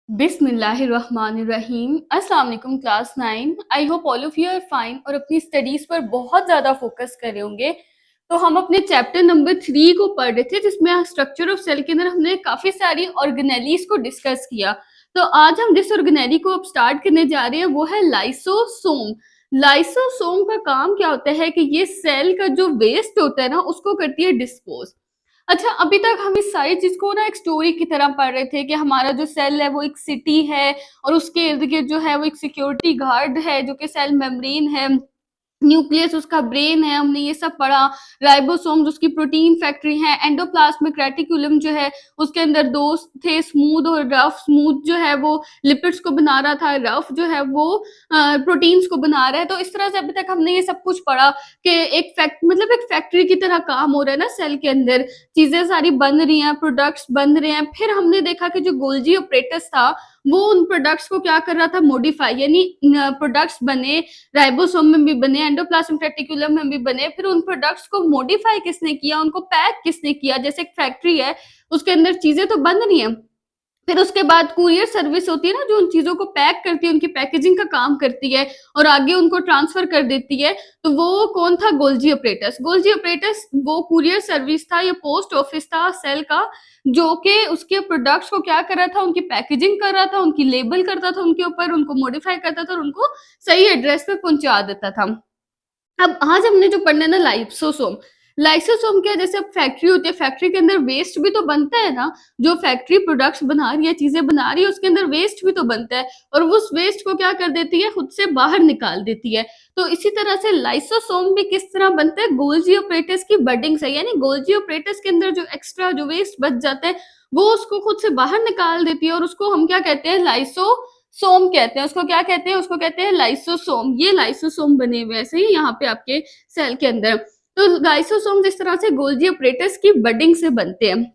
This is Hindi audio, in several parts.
बिस्मिल्लाहिर्रहमानिर्रहीम। अस्सलाम वालेकुम class 9। I hope all of you are fine और अपनी स्टडीज़ पर बहुत ज़्यादा फोकस कर रहे होंगे। तो हम अपने चैप्टर नंबर 3 को पढ़ रहे थे जिसमें स्ट्रक्चर ऑफ सेल के अंदर हमने काफ़ी सारी ऑर्गेनेलीज़ को डिस्कस किया। तो आज हम जिस ऑर्गेनेली को अब स्टार्ट करने जा रहे हैं वो है लाइसोसोम। लाइसोसोम का काम क्या होता है कि ये सेल का जो वेस्ट होता है ना उसको करती है डिस्पोज़। अच्छा, अभी तक हम इस सारी चीज़ को ना एक स्टोरी की तरह पढ़ रहे थे कि हमारा जो सेल है वो एक सिटी है और उसके इर्द-गिर्द जो है वो एक सिक्योरिटी गार्ड है जो कि सेल मेम्ब्रेन है। न्यूक्लियस उसका ब्रेन है, हमने ये सब पढ़ा। राइबोसोम्स उसकी प्रोटीन फैक्ट्री है। एंडोप्लाज्मिक रेटिकुलम जो है उसके अंदर 2 थे, स्मूथ और रफ। स्मूथ जो है वो लिपिड्स को बना रहा था, रफ जो है वो प्रोटीन्स को बना रहा है। तो इस तरह से अभी तक हमने ये सब कुछ पढ़ा कि एक फैक्ट्री की तरह काम हो रहा है ना सेल के अंदर। चीज़ें सारी बन रही हैं, प्रोडक्ट्स बन रहे हैं। फिर हमने देखा कि जो गोल्गी ऑपरेटस था वो उन प्रोडक्ट्स को क्या कर रहा था, मॉडिफाई, यानी प्रोडक्ट्स बने, राइबोसोम में भी बने, एंडोप्लाज्मिक रेटिकुलम में भी बने। फिर उन प्रोडक्ट्स को मॉडिफाई किसने किया, उनको पैक किसने किया। जैसे एक फैक्ट्री है उसके अंदर चीजें तो बन रही हैं, फिर उसके बाद कुरियर सर्विस होती है ना जो उन चीज़ों को पैक करती है, उनकी पैकेजिंग का काम करती है और आगे उनको ट्रांसफ़र कर देती है। तो वो कौन था? Golgi apparatus. गोल्गी ऑपरेटस वो कुरियर सर्विस था या पोस्ट ऑफिस था सेल का, जो कि उसके प्रोडक्ट्स को क्या कर रहा था, उनकी पैकेजिंग कर रहा था, उनकी लेबल करता था उनके ऊपर, उनको मॉडिफ़ाई करता था और उनको सही एड्रेस पे पहुँचा देता था। अब आज हमने जो पढ़ना है ना लाइसोसोम। लाइसोसोम क्या है? जैसे अब फैक्ट्री होती है, फैक्ट्री के अंदर वेस्ट भी तो बनता है ना। जो फैक्ट्री प्रोडक्ट्स बना रही है, चीजें बना रही है, उसके अंदर वेस्ट भी तो बनता है और वो उस वेस्ट को क्या कर देती है, खुद से बाहर निकाल देती है। तो इसी तरह से लाइसोसोम भी किस तरह बनता है? गोल्गी ऑपरेटस की बडिंग से, यानी गोल्गी ऑपरेटस के अंदर जो एक्स्ट्रा जो वेस्ट बच जाता है वो उसको खुद से बाहर निकाल देती है और उसको हम क्या कहते हैं? सोम कहते हैं। उसको क्या कहते हैं? उसको कहते हैं लाइसोसोम। ये लाइसोसोम बने हुए ऐसे ही यहाँ पे आपके सेल के अंदर। तो लाइसोसोम जिस तरह से गोल्गी ऑपरेटस की बडिंग से बनते हैं,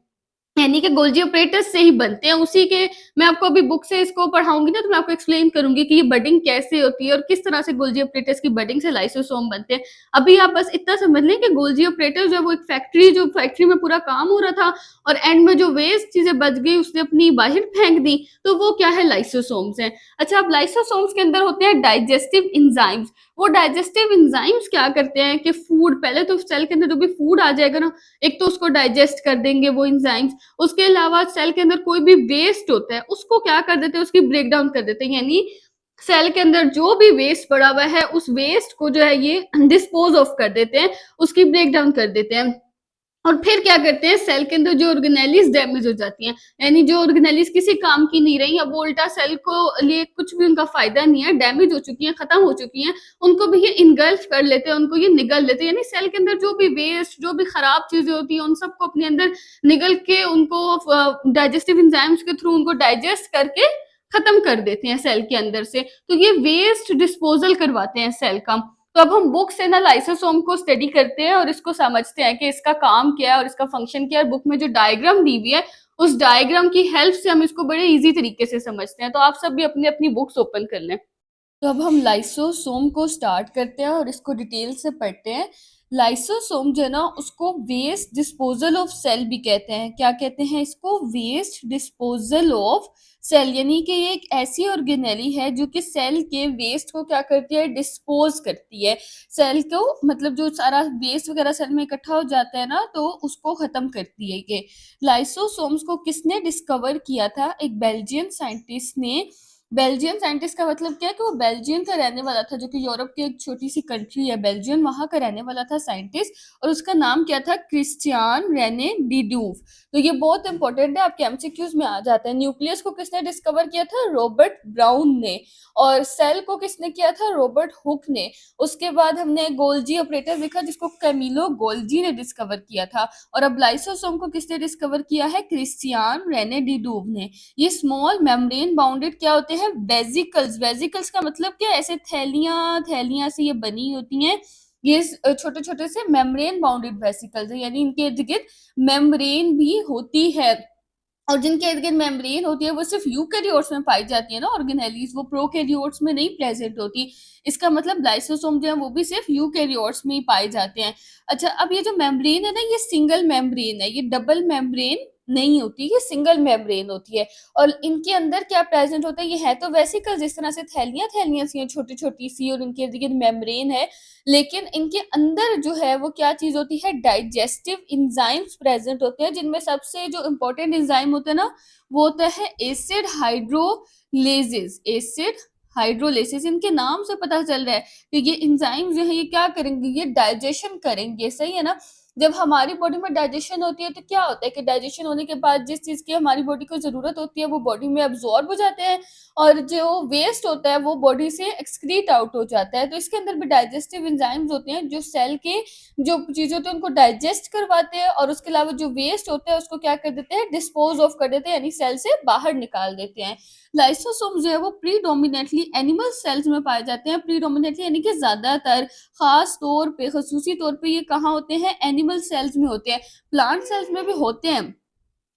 यानी कि गोल्गी ऑपरेटस से ही बनते हैं। उसी के मैं आपको अभी बुक से इसको पढ़ाऊँगी ना तो मैं आपको एक्सप्लेन करूँगी कि ये बडिंग कैसे होती है और किस तरह से गोल्गी ऑपरेटस की बडिंग से लाइसोसोम बनते हैं। अभी आप बस इतना समझ लें कि गोल्गी ऑपरेटस जो है वो एक फैक्ट्री में पूरा काम हो रहा था और एंड में जो वेस्ट चीज़ें बच गई उसने अपनी बाहर फेंक दी, तो वो क्या है? लाइसोसोम्स हैं। अच्छा, अब लाइसोसोम्स के अंदर होते हैं डाइजेस्टिव एंजाइम्स। वो डाइजेस्टिव एंजाइम्स क्या करते हैं कि फूड, पहले तो सेल के अंदर जो भी फूड आ जाएगा ना, एक तो उसको डाइजेस्ट कर देंगे वो एंजाइम्स। उसके अलावा सेल के अंदर कोई भी वेस्ट होता है उसको क्या कर देते हैं, उसकी ब्रेक डाउन कर देते हैं। यानी सेल के अंदर जो भी वेस्ट पड़ा हुआ है उस वेस्ट को जो है ये डिस्पोज ऑफ कर देते हैं, उसकी ब्रेक डाउन कर देते हैं। और फिर क्या करते हैं, सेल के अंदर जो ऑर्गेनेलीज डैमेज हो जाती हैं, यानी जो ऑर्गेनेलीज किसी काम की नहीं रही, अब वो उल्टा सेल को लिए कुछ भी उनका फायदा नहीं है, डैमेज हो चुकी हैं, खत्म हो चुकी हैं, उनको भी ये इनगल्फ कर लेते हैं, उनको ये निगल लेते हैं। यानी सेल के अंदर जो भी वेस्ट, जो भी खराब चीजें होती हैं, उन सबको अपने अंदर निगल के उनको डाइजेस्टिव एंजाइम्स के थ्रू उनको डाइजेस्ट करके खत्म कर देते हैं सेल के अंदर से। तो ये वेस्ट डिस्पोजल करवाते हैं सेल का। तो अब हम बुक से ना लाइसोसोम को स्टडी करते हैं और इसको समझते हैं कि इसका काम क्या है और इसका फंक्शन क्या है। बुक में जो डायग्राम दी हुई है उस डायग्राम की हेल्प से हम इसको बड़े इजी तरीके से समझते हैं। तो आप सब भी अपनी अपनी बुक्स ओपन कर लें। तो अब हम लाइसोसोम को स्टार्ट करते हैं और इसको डिटेल से पढ़ते हैं। लाइसोसोम जो है ना उसको वेस्ट डिस्पोजल ऑफ सेल भी कहते हैं। क्या कहते हैं इसको? Waste disposal of cell. यानी कि ये एक ऐसी ऑर्गेनेली है जो कि सेल के वेस्ट को क्या करती है? डिस्पोज करती है। सेल को मतलब जो सारा वेस्ट वगैरह सेल में इकट्ठा हो जाता है ना तो उसको खत्म करती है ये। लाइसोसोम्स को किसने डिस्कवर किया था? एक बेल्जियन साइंटिस्ट ने। बेल्जियम साइंटिस्ट का मतलब क्या है कि वो बेल्जियम का रहने वाला था, जो कि यूरोप की एक छोटी सी कंट्री है बेल्जियम, वहां का रहने वाला था साइंटिस्ट। और उसका नाम क्या था? क्रिस्टियान रेने डिड्यूव। तो ये बहुत इंपॉर्टेंट है, आपके एमसीक्यूज में आ जाता है। न्यूक्लियस को किसने डिस्कवर किया था? रॉबर्ट ब्राउन ने। और सेल को किसने किया था? रॉबर्ट हुक ने। उसके बाद हमने गोल्जी ऑपरेटर देखा जिसको कैमिलो गोल्जी ने डिस्कवर किया था। और अब लाइसोसोम को किसने डिस्कवर किया है? क्रिस्टियान रेने डिड्यूव ने। ये स्मॉल मेम्ब्रेन बाउंडेड क्या होते हैं? वेजिकल्स। वेजिकल्स का मतलब क्या? ऐसे थैलियां थैलियां से ये बनी होती हैं। ये छोटे छोटे से मेम्ब्रेन बाउंडेड वेसिकल्स है, यानी इनके इर्द गिर्द मेम्ब्रेन भी होती है। और जिनके इर्द गिर्द मेम्ब्रेन होती है वो सिर्फ यूकैरियोट्स में पाई जाती है ना ऑर्गेनेलीज, वो प्रोकैरियोट्स में नहीं प्रेजेंट होती। इसका मतलब लाइसोसोम जो है वो भी सिर्फ यूकैरियोट्स में ही पाए जाते हैं। अच्छा, अब ये जो मेम्ब्रेन है ना ये सिंगल मेम्ब्रेन है, ये डबल मेम्ब्रेन नहीं होती, ये सिंगल मेम्ब्रेन होती है। और इनके अंदर क्या प्रेजेंट होता है, ये है तो वेसिकल जिस तरह से थैलियां थैलियां सी हैं छोटी छोटी सी, और इनके इर्द गिर्द मेम्ब्रेन है, लेकिन इनके अंदर जो है वो क्या चीज होती है, डाइजेस्टिव इंजाइम्स प्रेजेंट होते हैं, जिनमें सबसे जो इम्पोर्टेंट इंजाइम होते हैं ना, वो होता है एसिड हाइड्रोलेसिस। एसिड हाइड्रोलेसिस, इनके नाम से पता चल रहा है कि ये एंजाइम जो है ये क्या करेंगे, ये डाइजेशन करेंगे, सही है ना। जब हमारी बॉडी में डाइजेशन होती है तो क्या होता है कि डाइजेशन होने के बाद जिस चीज की हमारी बॉडी को जरूरत होती है वो बॉडी में अब्सॉर्ब हो जाते हैं, और जो वेस्ट होता है वो बॉडी से एक्सक्रीट आउट हो जाता है। तो इसके अंदर भी डाइजेस्टिव एंजाइम्स होते हैं जो सेल के जो चीज होती है उनको डाइजेस्ट करवाते हैं, और उसके अलावा जो वेस्ट होता है उसको क्या कर देते हैं, डिस्पोज ऑफ कर देते हैं, यानी सेल से बाहर निकाल देते हैं। लाइसोसोम जो है वो प्रीडोमिनेटली एनिमल सेल्स में पाए जाते हैं, प्रीडोमिनेटली यानी कि ज्यादातर, खास तौर पे, खसूसी तौर पे ये कहाँ होते हैं, एनिमल सेल्स में होते हैं। प्लांट सेल्स में भी होते हैं,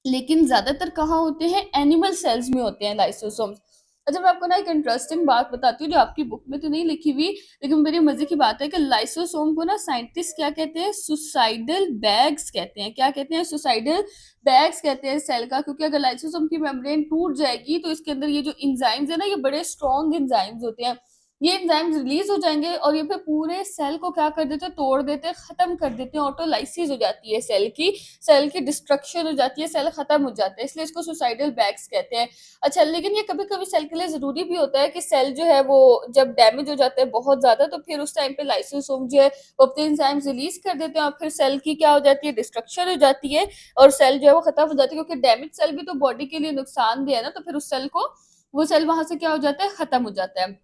लेकिन ज्यादातर कहाँ होते हैं, एनिमल सेल्स में होते हैं लाइसोसोम्स। अच्छा, मैं आपको ना एक इंटरेस्टिंग बात बताती हूँ जो आपकी बुक में तो नहीं लिखी हुई, लेकिन मेरी मजे की बात है कि लाइसोसोम को ना साइंटिस्ट क्या कहते हैं, सुसाइडल बैग्स कहते हैं। क्या कहते हैं, सुसाइडल बैग्स कहते हैं सेल का, क्योंकि अगर लाइसोसोम की मेम्ब्रेन टूट जाएगी तो इसके अंदर ये जो इंजाइम्स है ना, ये बड़े स्ट्रॉन्ग इंजाइम्स होते हैं, ये एंजाइम्स रिलीज हो जाएंगे और ये फिर पूरे सेल को क्या कर देते हैं, तोड़ देते हैं, खत्म कर देते हैं, ऑटोलाइसिस हो जाती है सेल की डिस्ट्रक्शन हो जाती है, सेल खत्म हो जाता है, इसलिए इसको सुसाइडल बैग्स कहते हैं। अच्छा, लेकिन ये कभी कभी सेल के लिए जरूरी भी होता है कि सेल जो है वो जब डैमेज हो जाता है बहुत ज्यादा, तो फिर उस टाइम पे लाइसोसोम जो है वो अपने एंजाइम्स रिलीज कर देते हैं, और फिर सेल की क्या हो जाती है, डिस्ट्रक्शन हो जाती है, और सेल जो है वो खत्म हो जाती है, क्योंकि डैमेज सेल भी तो बॉडी के लिए नुकसानदेह है ना, तो फिर उस सेल को, वो सेल वहां से क्या हो जाता है, खत्म हो जाता है।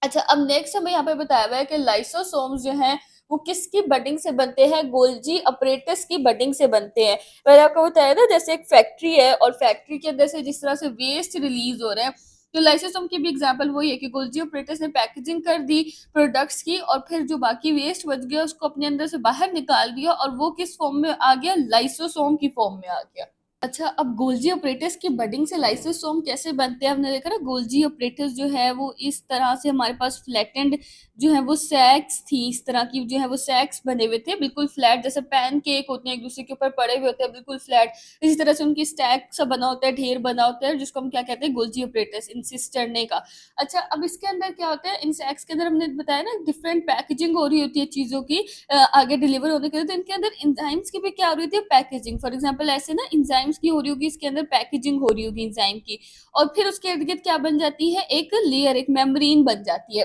अच्छा, अब नेक्स्ट हमें यहाँ पे बताया हुआ है कि लाइसोसोम्स जो हैं वो किसकी बडिंग से बनते हैं, गोल्जी अपरेटस की बडिंग से बनते हैं। मैंने आपको बताया ना, जैसे एक फैक्ट्री है और फैक्ट्री के अंदर से जिस तरह से वेस्ट रिलीज हो रहे हैं, तो लाइसोसोम की भी एग्जांपल वही है कि गोल्जी अपरेटस ने पैकेजिंग कर दी प्रोडक्ट्स की, और फिर जो बाकी वेस्ट बच गया उसको अपने अंदर से बाहर निकाल दिया, और वो किस फॉर्म में आ गया, लाइसोसोम की फॉर्म में आ गया। अच्छा, अब गोल्जी ऑपरेटर्स की बडिंग से लाइसोसोम कैसे बनते हैं, हमने देखा ना, गोल्जी ऑपरेटर्स जो है वो इस तरह से हमारे पास फ्लैटेंड जो है वो सैक्स थी, इस तरह की जो है वो सैक्स बने हुए थे, बिल्कुल फ्लैट, जैसे पैन केक होते हैं एक दूसरे के ऊपर पड़े हुए होते हैं बिल्कुल फ्लैट, इसी तरह से उनकी स्टैक सा बना होता है, ढेर बना होता है, जिसको हम क्या कहते हैं, गोल्जी ऑपरेटर्स, इंसिस्ट करने का। अच्छा, अब इसके अंदर क्या होता है, इन सैक्स के अंदर हमने बताया ना डिफरेंट पैकेजिंग हो रही होती है चीजों की, आगे डिलीवर होने के लिए, तो इनके अंदर इंजाइम्स की भी क्या हो रही होती है, पैकेजिंग। फॉर एग्जांपल ऐसे ना इंजाइम्स की हो रही होगी, इसके अंदर पैकेजिंग हो रही होगी इंजाइम की, और फिर उसके इर्द गिर्द क्या बन जाती है, एक लेयर, एक मेम्ब्रेन बन जाती है।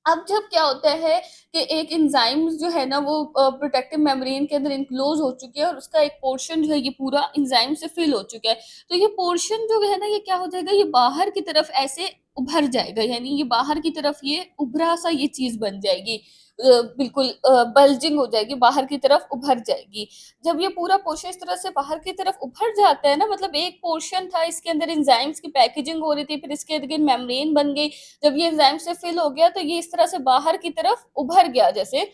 अब जब क्या होता है कि एक एंजाइम जो है ना वो प्रोटेक्टिव मेम्ब्रेन के अंदर इनक्लोज हो चुकी है, और उसका एक पोर्शन जो है ये पूरा एंजाइम से फिल हो चुका है, तो ये पोर्शन जो है ना ये क्या हो जाएगा, ये बाहर की तरफ ऐसे उभर जाएगा, यानी ये बाहर की तरफ ये उभरा सा ये चीज बन जाएगी, बिल्कुल बल्जिंग हो जाएगी, बाहर की तरफ उभर जाएगी। जब ये पूरा पोर्शन इस तरह से बाहर की तरफ उभर जाता है ना, मतलब एक पोर्शन था इसके अंदर एंजाइम्स की पैकेजिंग हो रही थी, फिर इसके इर्द गिर्द मेम्ब्रेन बन गई, जब ये एंजाइम से फिल हो गया तो ये इस तरह से बाहर की तरफ उभर गया जैसे।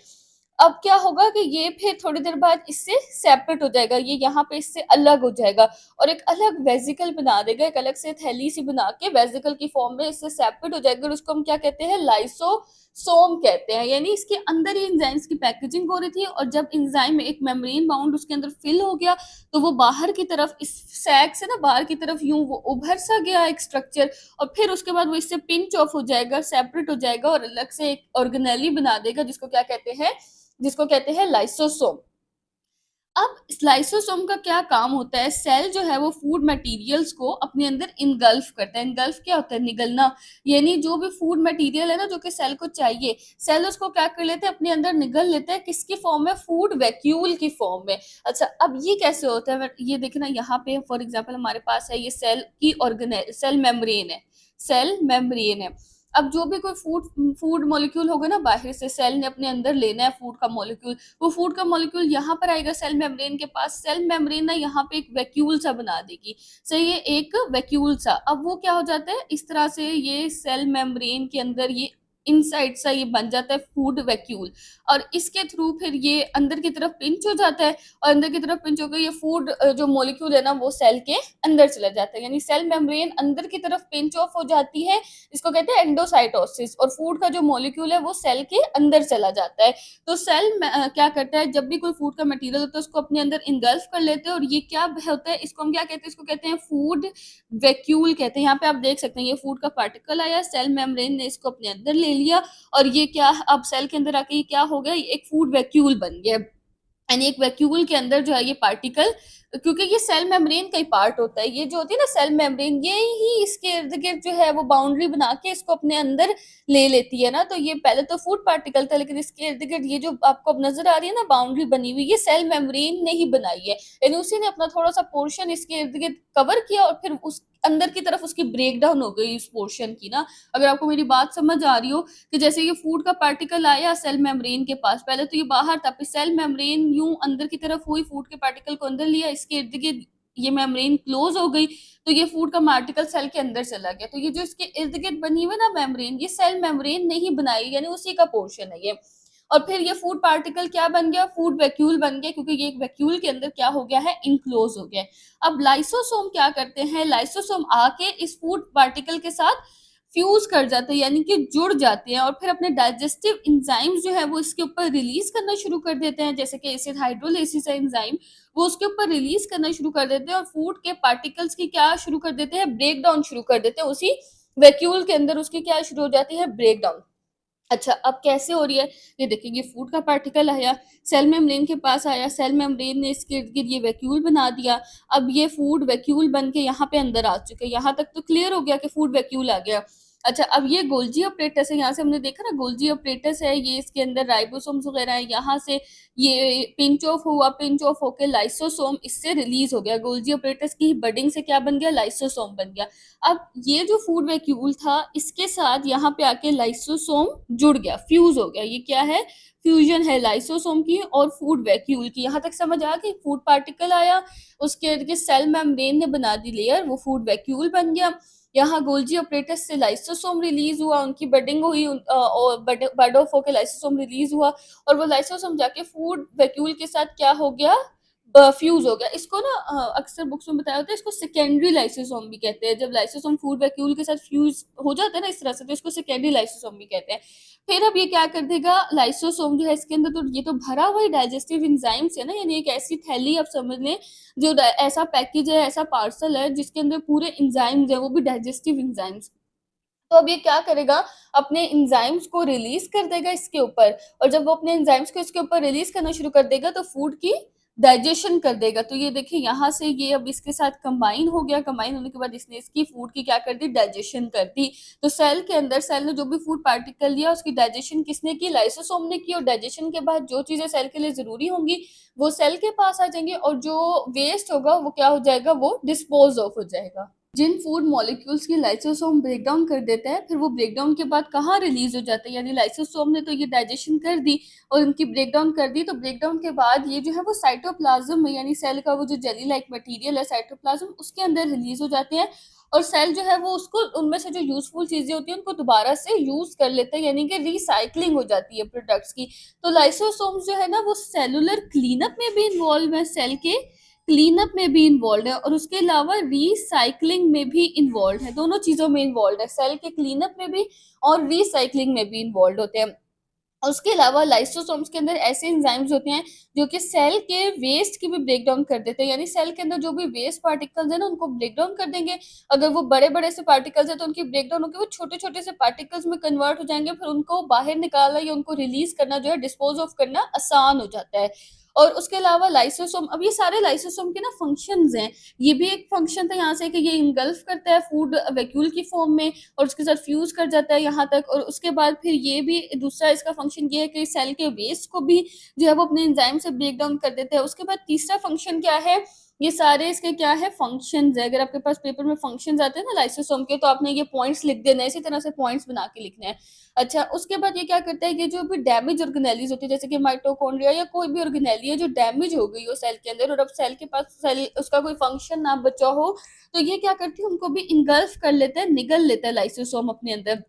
अब क्या होगा कि ये फिर थोड़ी देर बाद इससे सेपरेट हो जाएगा, ये यहाँ पे इससे अलग हो जाएगा, और एक अलग वेजिकल बना देगा, एक अलग से थैली सी बना के वेजिकल की फॉर्म में इससे सेपरेट हो जाएगा, और उसको हम क्या कहते हैं, लाइसोसोम कहते हैं। यानी इसके अंदर ही एंजाइम्स की पैकेजिंग हो रही थी, और जब एंजाइम में एक मेम्ब्रेन बाउंड उसके अंदर फिल हो गया, तो वो बाहर की तरफ इस सैक से ना बाहर की तरफ यूं वो उभर सा गया एक स्ट्रक्चर, और फिर उसके बाद वो इससे पिंच ऑफ हो जाएगा, सेपरेट हो जाएगा, और अलग से एक ऑर्गेनेली बना देगा, जिसको कहते हैं लाइसोसोम। अब इस लाइसोसोम का क्या काम होता है, सेल जो है वो फूड मटेरियल्स को अपने अंदर इनगल्फ करता है। इनगल्फ क्या होता है, निगलना, यानी जो भी फूड मटेरियल है ना जो कि सेल को चाहिए, सेल उसको क्या कर लेते हैं, अपने अंदर निगल लेते हैं, किसकी फॉर्म में, फूड वैक्यूल की फॉर्म में। अच्छा, अब ये कैसे होता है, ये देखना यहाँ पे फॉर एग्जाम्पल हमारे पास है, ये सेल की सेल मेम्ब्रेन है, सेल मेम्ब्रेन है। अब जो भी कोई फूड फूड मॉलिक्यूल होगा ना, बाहर से सेल ने अपने अंदर लेना है फूड का मॉलिक्यूल, वो फूड का मॉलिक्यूल यहाँ पर आएगा सेल मेम्ब्रेन के पास, सेल मेम्ब्रेन ना यहाँ पे एक वैक्यूल सा बना देगी, सही है, एक वैक्यूल सा। अब वो क्या हो जाता है, इस तरह से ये सेल मेम्ब्रेन के अंदर ये इनसाइड सा ये बन जाता है फूड वैक्यूल, और इसके थ्रू फिर ये अंदर की तरफ पिंच हो जाता है, और अंदर की तरफ पिंच होकर ये फूड जो मॉलिक्यूल है ना वो सेल के अंदर चला जाता है, यानी सेल मेम्ब्रेन अंदर की तरफ पिंच ऑफ हो जाती है, इसको कहते हैं एंडोसाइटोसिस, और फूड का जो मॉलिक्यूल है वो सेल के अंदर चला जाता है। तो सेल क्या करता है, जब भी कोई फूड का मटेरियल होता है उसको अपने अंदर इंगल्फ कर लेते हैं, और ये क्या होता है, इसको हम क्या कहते हैं, इसको कहते हैं फूड वैक्यूल कहते हैं। यहाँ पे आप देख सकते हैं ये फूड का पार्टिकल आया, सेल मेम्ब्रेन ने इसको अपने अंदर ले लिया, और ये क्या अब सेल के अंदर आके ये क्या हो गया, एक फूड वैक्यूल बन गया, यानी एक वैक्यूल के अंदर जो है ये पार्टिकल, क्योंकि ये सेल मेम्ब्रेन का ही पार्ट होता है, ये जो होती है ना सेल मेम्ब्रेन, ये ही इसके इर्द गिर्द जो है वो बाउंड्री बना के इसको अपने अंदर ले लेती है ना। तो ये पहले तो फूड पार्टिकल था, लेकिन इसके इर्द गिर्द ये जो आपको अब नजर आ रही है ना बाउंड्री बनी हुई, ये सेल मेम्ब्रेन ने ही बनाई है, यानी उसी ने अपना थोड़ा सा पोर्शन इसके इर्द गिर्द कवर किया, और फिर उस अंदर की तरफ उसकी ब्रेक डाउन हो गई इस पोर्शन की ना। अगर आपको मेरी बात समझ आ रही हो कि जैसे ये फूड का पार्टिकल आया सेल मेम्ब्रेन के पास, पहले तो ये बाहर था, फिर सेल मेम्ब्रेन यूं अंदर की तरफ हुई, फूड के पार्टिकल को अंदर लिया, इसके इर्द गिर्द ये मेम्ब्रेन क्लोज हो गई, तो ये फूड का पार्टिकल सेल के अंदर चला गया। तो ये जो इसके इर्द गिर्द बनी हुई ना मेम्ब्रेन, ये सेल मेम्ब्रेन नहीं बनाई, यानी उसी का पोर्शन है ये। और फिर ये फूड पार्टिकल क्या बन गया, फूड वैक्यूल बन गया, क्योंकि ये एक वैक्यूल के अंदर क्या हो गया है, इनक्लोज हो गया। अब लाइसोसोम क्या करते हैं, लाइसोसोम आके इस फूड पार्टिकल के साथ फ्यूज कर जाते हैं, यानी कि जुड़ जाते हैं, और फिर अपने डाइजेस्टिव एंजाइम्स जो है वो इसके ऊपर रिलीज करना शुरू कर देते हैं, जैसे कि एसिड हाइड्रोलिसिस है एंजाइम, वो उसके ऊपर रिलीज करना शुरू कर देते हैं, और फूड के पार्टिकल्स की क्या शुरू कर देते हैं, ब्रेक डाउन शुरू कर देते हैं, उसी वैक्यूल के अंदर उसकी क्या शुरू हो जाती है, ब्रेक डाउन। अच्छा, अब कैसे हो रही है, ये देखिए ये फूड का पार्टिकल आया, सेल मेम्ब्रेन के पास आया, सेल मेम्ब्रेन ने इसके इर्द गिर्द ये वैक्यूल बना दिया, अब ये फूड वैक्यूल बन के यहाँ पे अंदर आ चुके हैं, यहाँ तक तो क्लियर हो गया कि फूड वैक्यूल आ गया। अच्छा, अब ये गोल्जी ऑपरेटस है, यहाँ से हमने देखा ना गोल्जी ऑपरेटस है, ये इसके अंदर राइबोसोम्स वगैरह है, यहाँ से ये पिंच ऑफ हुआ, पिंच ऑफ होके लाइसोसोम इससे रिलीज हो गया, गोल्जी ऑपरेटस की बडिंग से क्या बन गया, लाइसोसोम बन गया। अब ये जो फूड वैक्यूल था इसके साथ यहाँ पे आके लाइसोसोम जुड़ गया, फ्यूज हो गया, ये क्या है, फ्यूजन है लाइसोसोम की और फूड वैक्यूल की। यहाँ तक समझ आ गई, फूड पार्टिकल आया, उसके इर्द गिर्द सेल मेम्ब्रेन ने बना दी लेयर, वो फूड वैक्यूल बन गया, यहाँ गोल्जी ऑपरेटस से लाइसोसोम रिलीज हुआ, उनकी बडिंग हुई, और बड ऑफ होकर लाइसोसोम रिलीज हुआ, और वो लाइसोसोम जाके फूड वैक्यूल के साथ क्या हो गया, फ्यूज हो गया। इसको ना अक्सर बुक्स में बताया होता है, इसको सेकेंडरी लाइसोसोम भी कहते हैं, जब लाइसोसोम फूड वैक्यूल के साथ फ्यूज हो जाता है ना इस तरह से, तो इसको सेकेंडरी लाइसोसोम भी कहते हैं। फिर अब ये क्या कर देगा, लाइसोसोम जो है इसके अंदर तो ये तो भरा हुआ ही डाइजेस्टिव एंजाइम्स है ना, यानी एक ऐसी थैली आप समझ लें, जो ऐसा पैकेज है, ऐसा पार्सल है जिसके अंदर पूरे एंजाइम्स है, वो भी डाइजेस्टिव एंजाइम्स। तो अब ये क्या करेगा, अपने एंजाइम्स को रिलीज कर देगा इसके ऊपर, और जब वो अपने एंजाइम्स को इसके ऊपर रिलीज करना शुरू कर देगा तो फूड की डाइजेशन कर देगा। तो ये देखिए यहाँ से ये अब इसके साथ कंबाइन हो गया, कंबाइन होने के बाद इसने इसकी फूड की क्या कर दी, डाइजेशन कर दी। तो सेल के अंदर सेल ने जो भी फूड पार्टिकल लिया उसकी डाइजेशन किसने की, लाइसोसोम ने की, और डाइजेशन के बाद जो चीजें सेल के लिए जरूरी होंगी वो सेल के पास आ जाएंगी, और जो वेस्ट होगा वो क्या हो जाएगा, वो डिस्पोज ऑफ हो जाएगा। जिन फूड मॉलिक्यूल्स की लाइसोसोम ब्रेक डाउन कर देता है, फिर वो ब्रेक डाउन के बाद कहाँ रिलीज हो जाता है, यानी लाइसोसोम ने तो ये डाइजेशन कर दी और उनकी ब्रेक डाउन कर दी, तो ब्रेक डाउन के बाद ये जो है वो साइटोप्लाज्म में, यानी सेल का वो जो जेली लाइक मटेरियल है साइटोप्लाज्म, उसके अंदर रिलीज हो जाते हैं, और सेल जो है वो उसको उनमें से जो यूजफुल चीजें होती हैं उनको दोबारा से यूज कर लेते हैं, यानी कि रिसाइकलिंग हो जाती है प्रोडक्ट्स की। तो लाइसोसोम्स जो है ना वो सेलुलर क्लीनअप में भी इन्वॉल्व है, सेल के क्लीनअप में भी इन्वॉल्व है, और उसके अलावा रिसाइकलिंग में भी इन्वॉल्व है, दोनों चीजों में इन्वॉल्व है, सेल के क्लीनअप में भी और रिसाइकलिंग में भी इन्वॉल्व होते हैं। उसके अलावा लाइसोसोम्स के अंदर ऐसे एंजाइम्स होते हैं जो कि सेल के वेस्ट की भी ब्रेक डाउन कर देते हैं, यानी सेल के अंदर जो भी वेस्ट पार्टिकल्स है ना उनको ब्रेक डाउन कर देंगे। अगर वो बड़े बड़े से पार्टिकल्स है तो उनकी ब्रेक डाउन होकर वो छोटे छोटे से पार्टिकल्स में कन्वर्ट हो जाएंगे, फिर उनको बाहर निकालना या उनको रिलीज करना जो है, डिस्पोज ऑफ करना आसान हो जाता है। और उसके अलावा लाइसोसोम, अब ये सारे लाइसोसोम के ना फंक्शंस हैं, ये भी एक फंक्शन था यहाँ से कि ये इंगल्फ करता है फूड वैक्यूल की फॉर्म में और उसके साथ फ्यूज कर जाता है यहाँ तक, और उसके बाद फिर ये भी दूसरा इसका फंक्शन ये है कि सेल के वेस्ट को भी जो है वो अपने एंजाइम से ब्रेक डाउन कर देते हैं। उसके बाद तीसरा फंक्शन क्या है, ये सारे इसके क्या है, फंक्शंस है। अगर आपके पास पेपर में फंक्शंस आते हैं ना लाइसोसोम के, तो आपने ये पॉइंट्स लिख देना है, इसी तरह से पॉइंट्स बना के लिखने हैं। अच्छा, उसके बाद ये क्या करता है कि जो भी डैमेज ऑर्गेनेलीज होती है, जैसे कि माइटोकॉन्ड्रिया या कोई भी ऑर्गेनेली है जो डैमेज हो गई हो सेल के अंदर, और अब सेल के पास सेल उसका कोई फंक्शन ना बचा हो, तो ये क्या करती है, उनको भी इंगल्फ कर लेता है, निगल लेता है लाइसोसोम अपने अंदर।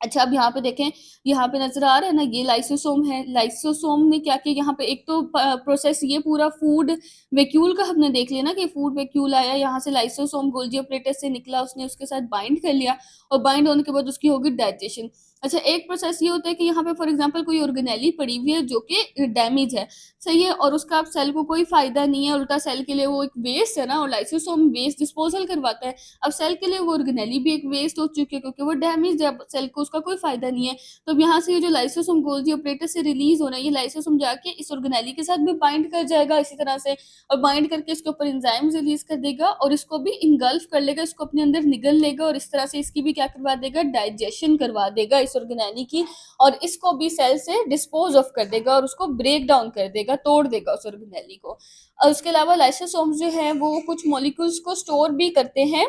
अच्छा, अब यहाँ पे देखें, यहाँ पे नज़र आ रहा है ना, ये लाइसोसोम है। लाइसोसोम ने क्या किया यहाँ पे, एक तो प्रोसेस ये पूरा फूड वैक्यूल का हमने देख लिया ना कि फूड वैक्यूल आया, यहाँ से लाइसोसोम गोल्जी ऑपरेटस से निकला, उसने उसके साथ बाइंड कर लिया और बाइंड होने के बाद उसकी होगी डाइजेशन। अच्छा, एक प्रोसेस ये होता है कि यहाँ पे फॉर एग्जांपल कोई ऑर्गेनेली पड़ी हुई है जो कि डैमेज है, सही है, और उसका आप सेल को कोई फायदा नहीं है, उल्टा सेल के लिए वो एक वेस्ट है ना, और लाइसोसोम वेस्ट डिस्पोजल करवाता है। अब सेल के लिए वो ऑर्गेनेली भी एक वेस्ट हो चुकी है क्योंकि वो डैमेज है, अब सेल को उसका कोई फायदा नहीं है। तो अब यहाँ से ये जो लाइसोसोम गोल्जी ऑपरेटर से रिलीज हो रहा है, ये लाइसोसोम जाके इस ऑर्गेनेली के साथ भी बाइंड कर जाएगा इसी तरह से, और बाइंड करके इसके ऊपर एंजाइम्स रिलीज कर देगा और इसको भी इनगल्फ कर लेगा, इसको अपने अंदर निगल लेगा और इस तरह से इसकी भी क्या करवा देगा, डाइजेशन करवा देगा इस ऑर्गेनेली की, और इसको भी सेल से डिस्पोज ऑफ कर देगा और उसको ब्रेक डाउन कर देगा, तोड़ देगा उस ऑर्गेनेली को। और उसके अलावा लाइसोसोम्स जो है वो कुछ मॉलिक्यूल्स को स्टोर भी करते हैं।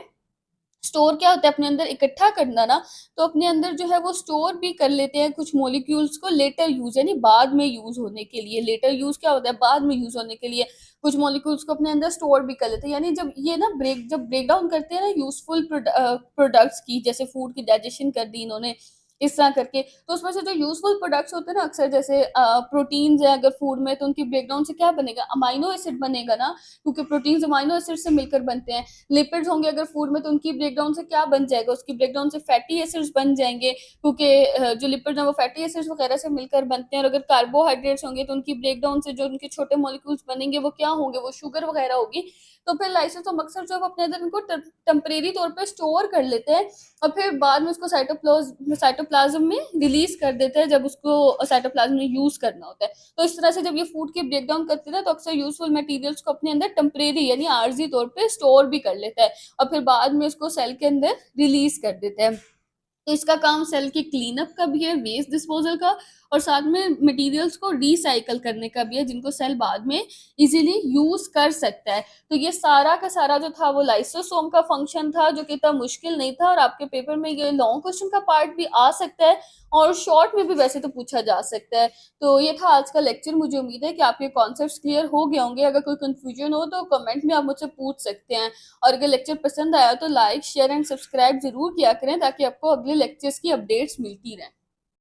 स्टोर क्या होता है, अपने अंदर इकट्ठा करना ना, तो अपने अंदर जो है वो स्टोर भी कर लेते हैं कुछ मॉलिक्यूल्स को लेटर यूज, यानी बाद में यूज होने के लिए। लेटर यूज क्या होता है, बाद में यूज होने के लिए कुछ मॉलिक्यूल्स को अपने अंदर स्टोर भी कर लेते हैं, यानी जब ये ना जब ब्रेक डाउन करते हैं ना यूजफुल प्रोडक्ट्स की, जैसे फूड की डाइजेशन कर दी इन्होंने इस तरह करके, तो उसमें से जो यूजफुल प्रोडक्ट्स होते हैं ना, अक्सर जैसे प्रोटीन्स है अगर फूड में, तो उनकी ब्रेकडाउन से क्या बनेगा, अमाइनो एसिड बनेगा ना, क्योंकि प्रोटीन्स अमाइनो एसिड से मिलकर बनते हैं। लिपिड्स होंगे अगर फूड में, तो उनकी ब्रेकडाउन से क्या बन जाएगा, उसकी ब्रेकडाउन से फैटी एसिड्स बन जाएंगे, क्योंकि जो लिपिड्स हैं वो फैटी एसिड्स वगैरह से मिलकर बनते हैं। और अगर कार्बोहाइड्रेट्स होंगे तो उनकी ब्रेकडाउन से जो उनके छोटे मॉलिक्यूल्स बनेंगे वो क्या होंगे, वो शुगर वगैरह होगी। तो फिर लाइसोसोम अक्सर जो अपने अंदर इनको टेम्परेरी तौर पे स्टोर कर लेते हैं और फिर बाद में उसको साइटोप्लाज्म में रिलीज कर देते हैं जब उसको साइटोप्लाज्म में यूज करना होता है। तो इस तरह से जब ये फूड की ब्रेक डाउन करते हैं तो अक्सर यूजफुल मटेरियल्स को अपने अंदर टेम्परेरी यानी आर्जी तौर पे स्टोर भी कर लेता है और फिर बाद में उसको सेल के अंदर रिलीज कर देते हैं। तो इसका काम सेल के क्लीनअप का भी है, वेस्ट डिस्पोजल का, और साथ में मटेरियल्स को रिसाइकल करने का भी है जिनको सेल बाद में इजीली यूज कर सकता है। तो ये सारा का सारा जो था वो लाइसोसोम का फंक्शन था, जो कि इतना मुश्किल नहीं था, और आपके पेपर में ये लॉन्ग क्वेश्चन का पार्ट भी आ सकता है और शॉर्ट में भी वैसे तो पूछा जा सकता है। तो ये था आज का लेक्चर। मुझे उम्मीद है कि आपके कॉन्सेप्ट्स क्लियर हो गए होंगे। अगर कोई कंफ्यूजन हो तो कमेंट में आप मुझसे पूछ सकते हैं, और अगर लेक्चर पसंद आया तो लाइक शेयर एंड सब्सक्राइब जरूर किया करें ताकि आपको अगले लेक्चर्स की अपडेट्स मिलती रहें।